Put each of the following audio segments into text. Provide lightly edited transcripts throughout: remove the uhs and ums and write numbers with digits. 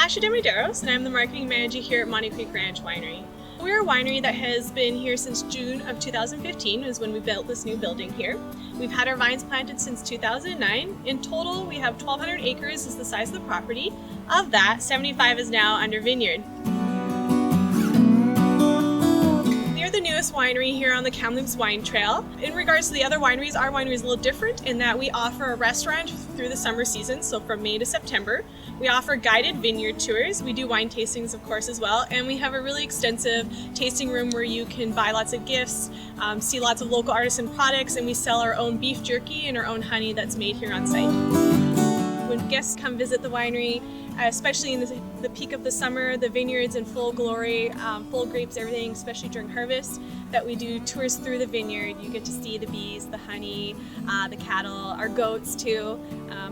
Asha Demideros, and I'm the marketing manager here at Monte Ranch Winery. We're a winery that has been here since June of 2015 is when we built this new building here. We've had our vines planted since 2009. In total, we have 1,200 acres is the size of the property. Of that, 75 is now under vineyard. We are the newest winery here on the Kamloops Wine Trail. In regards to the other wineries, our winery is a little different in that we offer a restaurant through the summer season, so from May to September. We offer guided vineyard tours. We do wine tastings, of course, as well, and we have a really extensive tasting room where you can buy lots of gifts, see lots of local artisan products, and we sell our own beef jerky and our own honey that's made here on site. When guests come visit the winery, especially in the peak of the summer, the vineyard's in full glory, full grapes, everything, especially during harvest, that we do tours through the vineyard. You get to see the bees, the honey, the cattle, our goats too.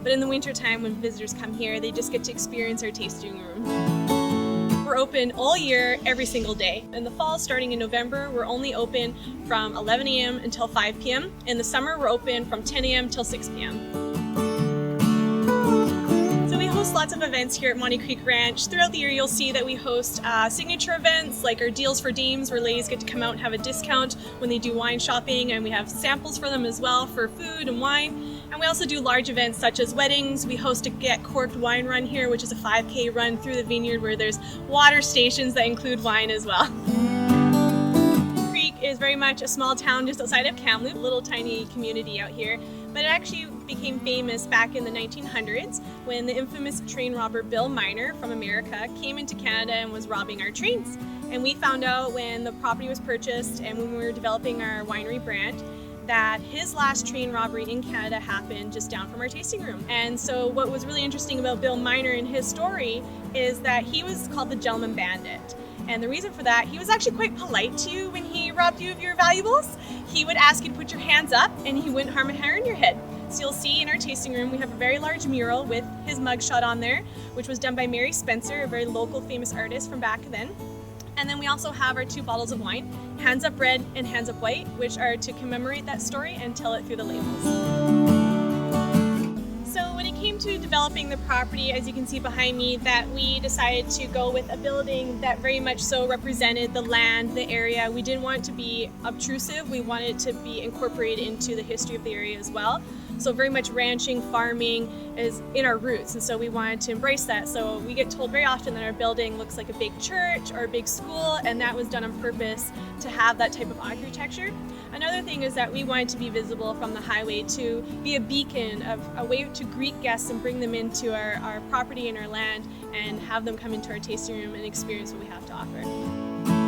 But in the winter time when visitors come here, they just get to experience our tasting room. We're open all year, every single day. In the fall, starting in November, we're only open from 11 a.m. until 5 p.m. In the summer, we're open from 10 a.m. till 6 p.m. Lots of events here at Monte Creek Ranch. Throughout the year you'll see that we host signature events like our Deals for Dames where ladies get to come out and have a discount when they do wine shopping, and we have samples for them as well for food and wine. And we also do large events such as weddings. We host a Get Corked wine run here, which is a 5K run through the vineyard where there's water stations that include wine as well. Creek is very much a small town just outside of Kamloops, a little tiny community out here. But it actually became famous back in the 1900s when the infamous train robber Bill Miner from America came into Canada and was robbing our trains. And we found out when the property was purchased and when we were developing our winery brand that his last train robbery in Canada happened just down from our tasting room. And so what was really interesting about Bill Miner and his story is that he was called the Gentleman Bandit. And the reason for that, he was actually quite polite to you when he robbed you of your valuables. He would ask you to put your hands up and he wouldn't harm a hair in your head. So you'll see in our tasting room, we have a very large mural with his mugshot on there, which was done by Mary Spencer, a very local famous artist from back then. And then we also have our 2 bottles of wine, Hands Up Red and Hands Up White, which are to commemorate that story and tell it through the labels. To developing the property, as you can see behind me, that we decided to go with a building that very much so represented the land, the area. We didn't want it to be obtrusive. We wanted it to be incorporated into the history of the area as well. So very much ranching, farming is in our roots, and so we wanted to embrace that. So we get told very often that our building looks like a big church or a big school, and that was done on purpose to have that type of architecture. Another thing is that we wanted to be visible from the highway, to be a beacon, of a way to greet guests and bring them into our property and our land and have them come into our tasting room and experience what we have to offer.